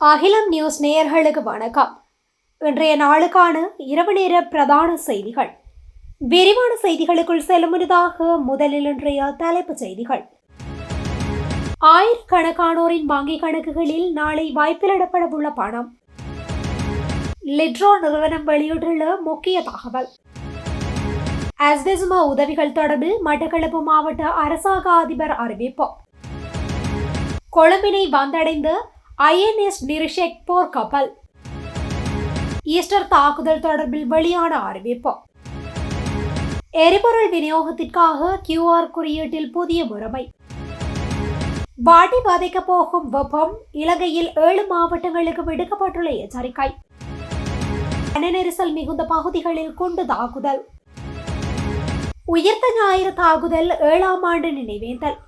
அகிலம் நியூஸ் நேயர்களுக்கு வணக்கம். இன்றைய நாளுக்கான இரவு நேர பிரதான செய்திகள். விரிவான செய்திகளுக்குள் செல்லும் முன்னதாக முதலில் இன்றைய தலைப்புச் செய்திகள். ஆயிரக்கணக்கானோரின் வங்கிக் கணக்குகளில் நாளை வாய்ப்பிலிடப்படவுள்ள பணம். லிட்ரோ நிறுவனம் வெளியிட்டுள்ள முக்கிய தகவல். அஸ்வெசும உதவிகள் தொடர்பில் மட்டக்களப்பு மாவட்ட அரசாங்க அதிபர் அறிவிப்பு. கொழும்பினை வந்தடைந்த INS நிரிஷெக் போர் கப்பல். ஈஸ்டர் தாக்குதல் தொடர்பில் வெளியான அறிவிப்பு. எரிபொருள் விநியோகத்திற்காக QR குறியீட்டில் புதிய முறைமை. வாட்டி வதைக்கப் போகும் வெப்பம். இலங்கையில் 7 மாவட்டங்களுக்கு விடுக்கப்பட்டுள்ள எச்சரிக்கை. நெரிசல் மிகுந்த பகுதிகளில் குண்டு தாக்குதல். உயிர்த்த ஞாயிறு தாக்குதல் 7ஆம் ஆண்டு நினைவேந்தல்.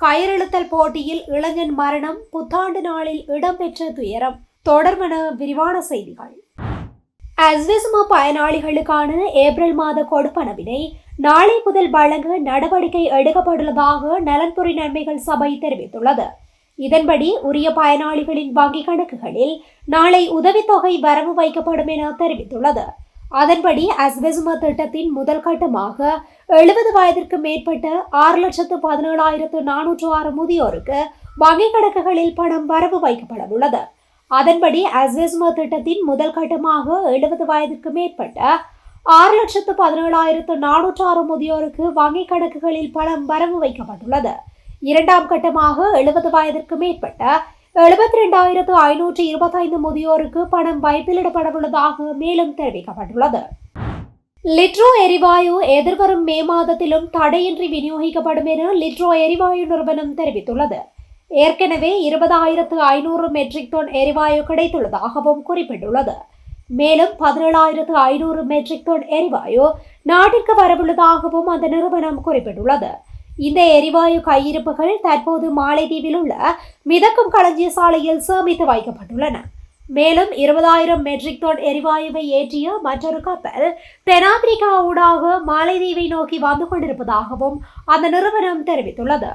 கயிறெழுத்தல் போட்டியில் இளைஞன் மரணம். புத்தாண்டு நாளில் இடம்பெற்ற துயரம். தொடர்பான விரிவான செய்திகள். அஸ்வெசும பயனாளிகளுக்கான ஏப்ரல் மாத கொடுப்பனவினை நாளை முதல் வழங்க நடவடிக்கை எடுக்கப்பட்டுள்ளதாக நலன்புரி நன்மைகள் சபை தெரிவித்துள்ளது. இதன்படி உரிய பயனாளிகளின் வங்கிக் கணக்குகளில் நாளை உதவித்தொகை வரவு வைக்கப்படும் என தெரிவித்துள்ளது. அதன்படி அஸ்வெசும திட்டத்தின் முதல் கட்டமாக 70 வயதிற்கு மேற்பட்ட 6,17,406 முதியோருக்கு வங்கிக் கணக்குகளில் பணம் வரவு வைக்கப்பட உள்ளது. அதன்படி அஸ்வெசும திட்டத்தின் முதல் கட்டமாக 70 வயதிற்கு மேற்பட்ட 6,17,406 முதியோருக்கு வங்கிக் கணக்குகளில் பணம் வரவு வைக்கப்பட்டுள்ளது. இரண்டாம் கட்டமாக 70 வயதிற்கு மேற்பட்ட 72,525 முதியோருக்கு பணம் வைப்பிலிடப்படவுள்ளதாக மேலும் தெரிவிக்கப்பட்டுள்ளது. லிட்ரோ எரிவாயு எதிர்வரும் மே மாதத்திலும் தடையின்றி விநியோகிக்கப்படும் என லிட்ரோ எரிவாயு நிறுவனம் தெரிவித்துள்ளது. ஏற்கனவே 20,500 மெட்ரிக் டன் எரிவாயு கிடைத்துள்ளதாகவும் குறிப்பிட்டுள்ளது. மேலும் 17,500 மெட்ரிக் டன் எரிவாயு நாட்டிற்கு வரவுள்ளதாகவும் அந்த நிறுவனம் குறிப்பிட்டுள்ளது. இந்த எரிவாயு கையிருப்புகள் தற்போது மாலைதீவில் உள்ள மிதக்கும் களஞ்சிய சாலையில் சேமித்து வைக்கப்பட்டுள்ளன. மேலும் 20,000 மெட்ரிக் டன் எரிவாயுவை ஏற்றிய மற்றொரு கப்பல் தென்னாப்பிரிக்கா ஊடாக மாலைதீவை நோக்கி வந்து கொண்டிருப்பதாகவும் அந்த நிறுவனம் தெரிவித்துள்ளது.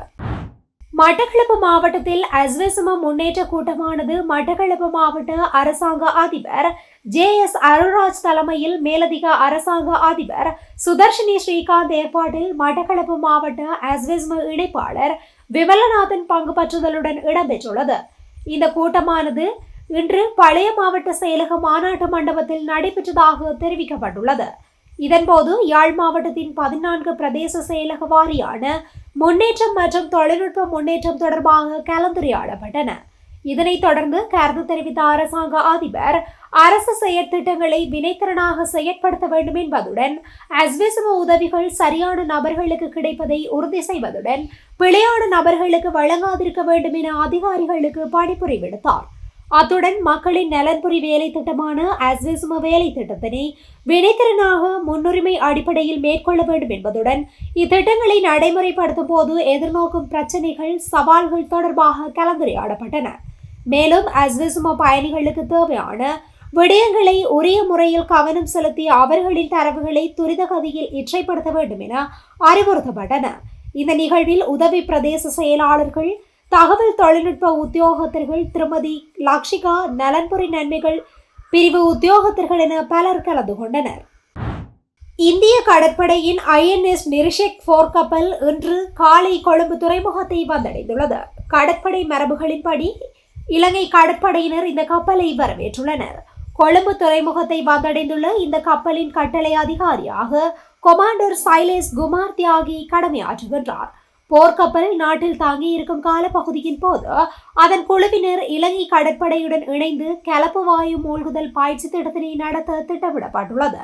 மட்டக்களப்பு மாவட்டத்தில் அஸ்வெசும முன்னேற்ற கூட்டமானது மட்டக்களப்பு மாவட்ட அரசாங்க அதிபர் JS அருள்ராஜ் தலைமையில் மேலதிக அரசாங்க அதிபர் சுதர்ஷினி ஸ்ரீகாந்த் ஏற்பாட்டில் மட்டக்களப்பு மாவட்ட அஸ்வெசும இணைப்பாளர் விமலநாதன் பங்கு பற்றுதலுடன் இடம்பெற்றுள்ளது. இந்த கூட்டமானது இன்று பழைய மாவட்ட செயலக மாநாட்டு மண்டபத்தில் நடைபெற்றதாக தெரிவிக்கப்பட்டுள்ளது. இதன்போது யாழ் மாவட்டத்தின் 14 பிரதேச செயலக வாரியான முன்னேற்றம் மற்றும் தொழில்நுட்ப முன்னேற்றம் தொடர்பாக கலந்துரையாடப்பட்டன. இதனைத் தொடர்ந்து கருத்து தெரிவித்த அரசாங்க அதிபர் அரசு செயற்திட்டங்களை வினைத்திறனாக செயற்படுத்த வேண்டும் என்பதுடன் அஸ்வெசும உதவிகள் சரியான நபர்களுக்கு கிடைப்பதை உறுதி செய்வதுடன் பிழையான நபர்களுக்கு வழங்காதிருக்க வேண்டும் என அதிகாரிகளுக்கு பணிப்புரை விடுத்தார். அத்துடன் மக்களின் நலன்புரி வேலை திட்டமான அஸ்வெசும வேலை திட்டத்தினை வினைத்திறனாக முன்னுரிமை அடிப்படையில் மேற்கொள்ள வேண்டும் என்பதுடன் இத்திட்டங்களை நடைமுறைப்படுத்தும் போது எதிர்நோக்கும் பிரச்சினைகள் சவால்கள் தொடர்பாக கலந்துரையாடப்பட்டன. மேலும் அஸ்வெசும பயணிகளுக்கு தேவையான விடயங்களை உரிய முறையில் கவனம் செலுத்தி அவர்களின் தரவுகளை துரித கதியில் இற்றைப்படுத்த வேண்டும் என அறிவுறுத்தப்பட்டன. இந்த நிகழ்வில் உதவி பிரதேச செயலாளர்கள், தகவல் தொழில்நுட்ப உத்தியோகத்தர்கள், திருமதி லக்ஷிகா, நலன்புரி நன்மைகள் பிரிவு உத்தியோகத்தர்கள் என பலர் கலந்து கொண்டனர். இந்திய கடற்படையின் INS நிரிஷெக் போர் கப்பல் இன்று காலை கொழும்பு துறைமுகத்தை வந்தடைந்துள்ளது. கடற்படை மரபுகளின்படி இலங்கை கடற்படையினர் இந்த கப்பலை வரவேற்றுள்ளனர். கொழும்பு துறைமுகத்தை வந்தடைந்துள்ள இந்த கப்பலின் கட்டளை அதிகாரியாக கொமாண்டர் சைலேஷ் குமார் தியாகி கடமையாற்றுகின்றார். போர்க்கப்பல் நாட்டில் தாங்கியிருக்கும் காலப்பகுதியின் போது அதன் குழுவினர் இலங்கை கடற்படையுடன் இணைந்து கலப்பு வாயு மூழ்குதல் பயிற்சி திட்டத்தினை நடத்த திட்டமிடப்பட்டுள்ளது.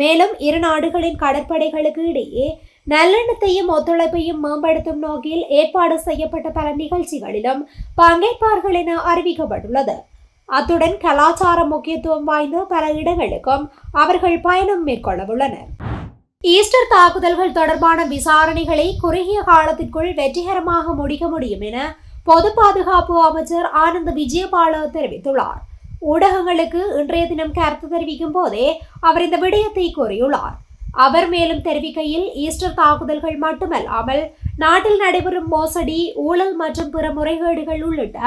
மேலும் இரு நாடுகளின் கடற்படைகளுக்கு இடையே நல்லெண்ணத்தையும் ஒத்துழைப்பையும் மேம்படுத்தும் நோக்கில் ஏற்பாடு செய்யப்பட்ட பல நிகழ்ச்சிகளிலும் பங்கேற்பார்கள் என அறிவிக்கப்பட்டுள்ளது. அத்துடன் கலாச்சார முக்கியத்துவம் வாய்ந்த பல இடங்களுக்கும் அவர்கள் பயணம் மேற்கொள்ள உள்ளனர். ஈஸ்டர் தாக்குதல்கள் தொடர்பான விசாரணைகளை குறுகிய காலத்திற்குள் வெற்றிகரமாக முடிக்க முடியும் என பொது பாதுகாப்பு அமைச்சர் ஆனந்த் விஜயபால தெரிவித்துள்ளார். ஊடகங்களுக்கு இன்றைய தினம் கருத்து தெரிவிக்கும் போதே அவர் இந்த விடயத்தை கூறியுள்ளார். அவர் மேலும் தெரிவிக்கையில், ஈஸ்டர் தாக்குதல்கள் மட்டுமல்லாமல் நாட்டில் நடைபெறும் மோசடி, ஊழல் மற்றும் பிற முறைகேடுகள் உள்ளிட்ட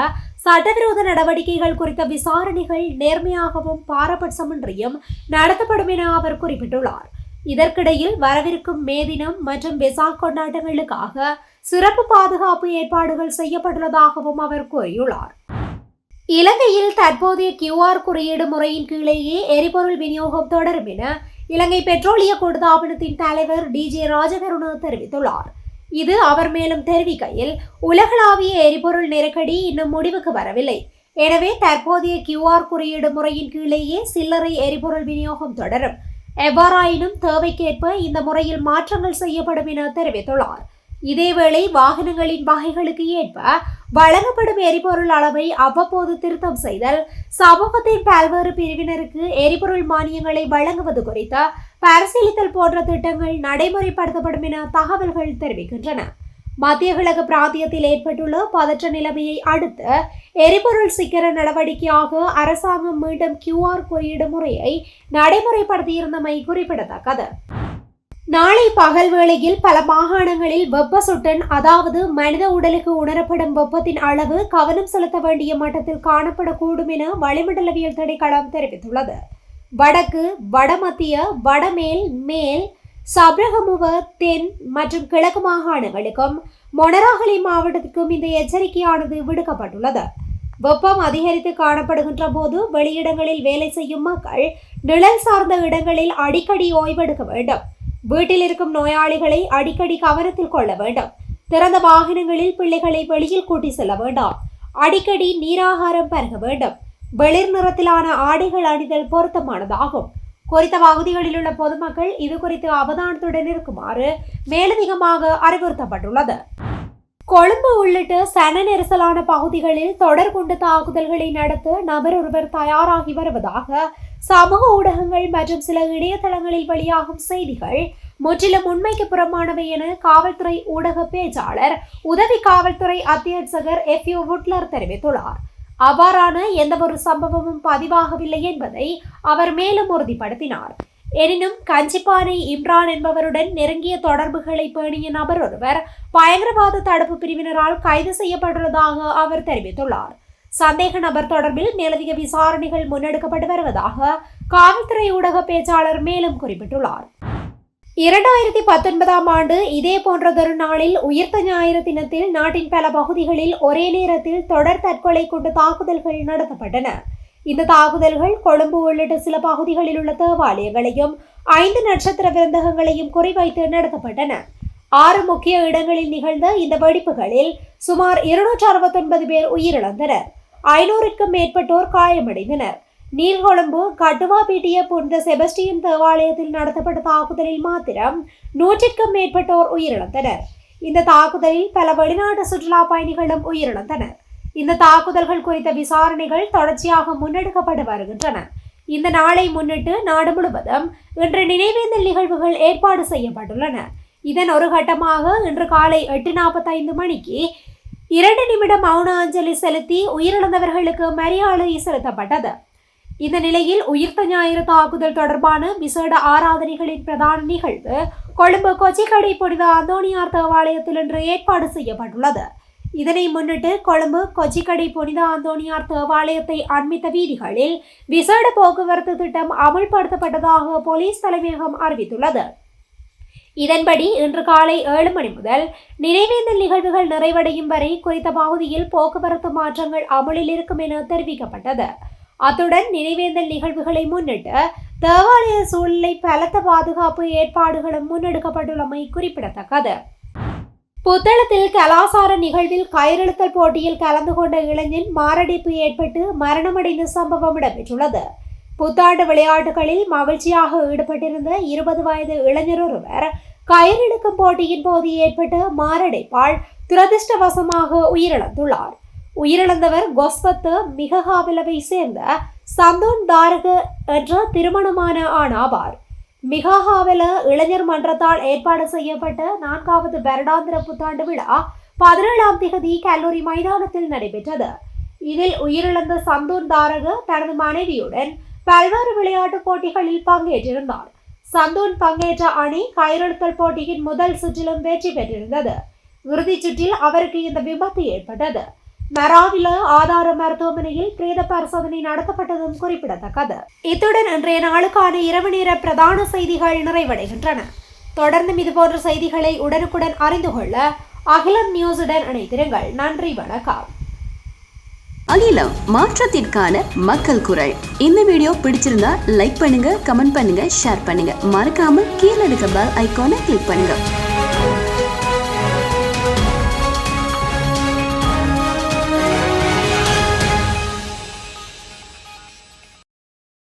சட்டவிரோத நடவடிக்கைகள் குறித்த விசாரணைகள் நேர்மையாகவும் பாரபட்சமின்றியும் நடத்தப்படும் என அவர் குறிப்பிட்டுள்ளார். இதற்கிடையில் வரவிருக்கும் மே தினம் மற்றும் வெசாக் கொண்டாட்டங்களுக்காக சிறப்பு பாதுகாப்பு ஏற்பாடுகள் செய்யப்பட்டுள்ளதாகவும் அவர் கூறியுள்ளார். இலங்கையில் தற்போதைய QR குறியீடு முறையின் கீழேயே எரிபொருள் விநியோகம் தொடரும் என இலங்கை பெட்ரோலிய கூட்டுத்தாபனத்தின் தலைவர் DJ ராஜகருண தெரிவித்துள்ளார். இது அவர் மேலும் தெரிவிக்கையில், உலகளாவிய எரிபொருள் நெருக்கடி இன்னும் முடிவுக்கு வரவில்லை. எனவே தற்போதைய QR குறியீடு முறையின் கீழேயே சில்லறை எரிபொருள் விநியோகம் தொடரும். எவ்வாறாயினும் தேவைக்கேற்ப இந்த முறையில் மாற்றங்கள் செய்யப்படும் என தெரிவித்துள்ளார். இதேவேளை வாகனங்களின் வகைகளுக்கு ஏற்ப வழங்கப்படும் எரிபொருள் அளவை அவ்வப்போது திருத்தம் செய்தல், சமூகத்தின் பல்வேறு பிரிவினருக்கு எரிபொருள் மானியங்களை வழங்குவது குறித்த பரிசீலித்தல் போன்ற திட்டங்கள் நடைமுறைப்படுத்தப்படும் என தகவல்கள் தெரிவிக்கின்றன. மத்திய கிழக்கு பிராந்தியத்தில் ஏற்பட்டுள்ள பதற்ற நிலைமையை அடுத்து எரிபொருள் சிக்கன நடவடிக்கையாக அரசாங்கம் மீண்டும் QR குறியீடு முறையை நடைமுறைப்படுத்தியிருந்தமை குறிப்பிடத்தக்கது. நாளை பகல் வேளையில் பல மாகாணங்களில் வெப்ப சுட்டன், அதாவது மனித உடலுக்கு உணரப்படும் வெப்பத்தின் அளவு கவனம் செலுத்த வேண்டிய மட்டத்தில் காணப்படக்கூடும் என வளிமண்டலவியல் திணைக்களம் தெரிவித்துள்ளது. வடக்கு, வடமத்திய, வடமேல், மேல், சப்ரகமுவ, தென் மற்றும் கிழக்கு மாகாணங்களுக்கும் மொனராகலை மாவட்டத்திற்கும் இந்த எச்சரிக்கையானது விடுக்கப்பட்டுள்ளது. வெப்பம் அதிகரித்து காணப்படுகின்ற போது வெளியிடங்களில் வேலை செய்யும் மக்கள் நிழல் சார்ந்த இடங்களில் அடிக்கடி ஓய்வெடுக்க வேண்டும். வீட்டில் இருக்கும் நோயாளிகளை அடிக்கடி கவனத்தில் கொள்ள வேண்டும். திறந்த வாகனங்களில் பிள்ளைகளை வெளியில் கூட்டி செல்ல வேண்டாம். அடிக்கடி நீராகாரம் பருக வேண்டும். வெளிர் நிறத்திலான ஆடைகள் அணிதல் பொருத்தமானதாகும். குறித்த பகுதிகளில் உள்ள பொதுமக்கள் இது குறித்து அவதானத்துடன் இருக்குமாறு மேலதிகமாக அறிவுறுத்தப்பட்டுள்ளது. கொழும்பு உள்ளிட்ட சன நெரிசலான பகுதிகளில் தொடர் குண்டு தாக்குதல்களை நடத்த நபர் ஒருவர் தயாராகி வருவதாக சமூக ஊடகங்கள் மற்றும் சில இணையதளங்களில் வெளியாகும் செய்திகள் முற்றிலும் உண்மைக்கு புறம்பானவை என காவல்துறை ஊடக பேச்சாளர், உதவி காவல்துறை அத்தியட்சகர் FU வுட்லர் தெரிவித்துள்ளார். அவ்வாறான எந்தவொரு சம்பவமும் பதிவாகவில்லை என்பதை அவர் மேலும் உறுதிப்படுத்தினார். எனினும் கஞ்சிப்பானை இம்ரான் என்பவருடன் நெருங்கிய தொடர்புகளை பேணிய நபர் ஒருவர் பயங்கரவாத தடுப்பு பிரிவினரால் கைது செய்யப்பட்டுள்ளதாக அவர் தெரிவித்துள்ளார். சந்தேக நபர் தொடர்பில் மேலதிக விசாரணைகள் முன்னெடுக்கப்பட்டு வருவதாக காவல்துறை ஊடக பேச்சாளர் மேலும் குறிப்பிட்டுள்ளார். 2019ஆம் ஆண்டு இதே போன்றதொரு நாளில் உயிர்த்த ஞாயிறு தினத்தில் நாட்டின் பல பகுதிகளில் ஒரே நேரத்தில் தொடர் தற்கொலை குண்டு தாக்குதல்கள் நடத்தப்பட்டன. இந்த தாக்குதல்கள் கொழும்பு உள்ளிட்ட சில பகுதிகளில் உள்ள தேவாலயங்களையும் 5 நட்சத்திர விருந்தகங்களையும் குறிவைத்து நடத்தப்பட்டன. 6 முக்கிய இடங்களில் நிகழ்ந்த இந்த வெடிப்புகளில் சுமார் 269 பேர் உயிரிழந்தனர். 500க்கும் மேற்பட்டோர் காயமடைந்தனர். நீர்கொழும்பு கட்டுவாபீட்டிய புனித செபஸ்டியன் தேவாலயத்தில் நடத்தப்பட்ட தாக்குதலில் மாத்திரம் 100க்கும் மேற்பட்டோர் உயிரிழந்தனர். இந்த தாக்குதலில் பல வெளிநாட்டு சுற்றுலா பயணிகளும் உயிரிழந்தனர். இந்த தாக்குதல்கள் குறித்த விசாரணைகள் தொடர்ச்சியாக முன்னெடுக்கப்பட்டு வருகின்றன. இந்த நாளை முன்னிட்டு நாடு முழுவதும் இன்று நினைவேந்தல் நிகழ்வுகள் ஏற்பாடு செய்யப்பட்டுள்ளன. இதன் ஒரு கட்டமாக இன்று காலை 8:45 மணிக்கு 2 நிமிட மௌன அஞ்சலி செலுத்தி உயிரிழந்தவர்களுக்கு மரியாதை செலுத்தப்பட்டது. இந்த நிலையில் உயிர்த்த ஞாயிறு தாக்குதல் தொடர்பான விசேட ஆராதனைகளின் பிரதான நிகழ்வு கொழும்பு கொச்சிக்கடை புனித அந்தோணியார் தேவாலயத்தில் இன்று ஏற்பாடு செய்யப்பட்டுள்ளது. இதனை முன்னிட்டு கொழும்பு கொச்சிக்கடை புனித அந்தோணியார் தேவாலயத்தை அண்மித்த வீதிகளில் விசேட போக்குவரத்து திட்டம் அமல்படுத்தப்பட்டதாக போலீஸ் தலைமையகம் அறிவித்துள்ளது. இதன்படி இன்று காலை 7 மணி முதல் நினைவேந்தல் நிகழ்வுகள் நிறைவடையும் வரை குறித்த பகுதியில் போக்குவரத்து மாற்றங்கள் அமலில் இருக்கும் என தெரிவிக்கப்பட்டது. அத்துடன் நினைவேந்தல் நிகழ்வுகளை முன்னிட்டு தேவாலய சூழலை பலத்த பாதுகாப்பு ஏற்பாடுகளும் முன்னெடுக்கப்பட்டுள்ளமை குறிப்பிடத்தக்கது. புத்தளத்தில் கலாசார நிகழ்வில் கயிறெழுத்தல் போட்டியில் கலந்து கொண்ட இளைஞன் மாரடைப்பு ஏற்பட்டு மரணமடைந்த சம்பவம் இடம்பெற்றுள்ளது. புத்தாண்டு விளையாட்டுகளில் மகிழ்ச்சியாக ஈடுபட்டிருந்த 20 வயது இளைஞர் ஒருவர் கயிறெழுக்கும் போட்டியின் போது ஏற்பட்ட மாரடைப்பால் துரதிருஷ்டவசமாக உயிரிழந்துள்ளார். உயிரிழந்தவர் கொஸ்பத்து மிகஹாவிலவை சேர்ந்த சந்தோன் தாரக என்ற திருமணமான ஆணாவார். மிகஹாவில இளைஞர் மன்றத்தால் ஏற்பாடு செய்யப்பட்ட 4வது வருடாந்திர புத்தாண்டு விழா 17ஆம் திகதி கல்லூரி மைதானத்தில் நடைபெற்றது. இதில் உயிரிழந்த சந்தோன் தாரக தனது மனைவியுடன் பல்வேறு விளையாட்டுப் போட்டிகளில் பங்கேற்றிருந்தார். சந்தூன் பங்கேற்ற அணி கயிறெழுத்தல் போட்டியின் முதல் சுற்றிலும் வெற்றி பெற்றிருந்தது. இறுதிச் சுற்றில் அவருக்கு இந்த விபத்து ஏற்பட்டது. மெராவில ஆதார மருத்துவமனையில் பிரேத பரிசோதனை நடத்தப்பட்டதும் குறிப்பிடத்தக்கது. இத்துடன் இன்றைய நாளுக்கான இரவு நேர பிரதான செய்திகள் நிறைவடைகின்றன. தொடர்ந்தும் இதுபோன்ற செய்திகளை உடனுக்குடன் அறிந்து கொள்ள அகிலம் நியூஸுடன் இணைந்திருங்கள். நன்றி, வணக்கம். அகிலம், மாற்றத்திற்கான மக்கள் குரல். இந்த வீடியோ பிடிச்சிருந்தா லைக் பண்ணுங்க, கமெண்ட் பண்ணுங்க, ஷேர் பண்ணுங்க. மறக்காம கீழே இருக்க பெல் ஐகானை கிளிக் பண்ணுங்க.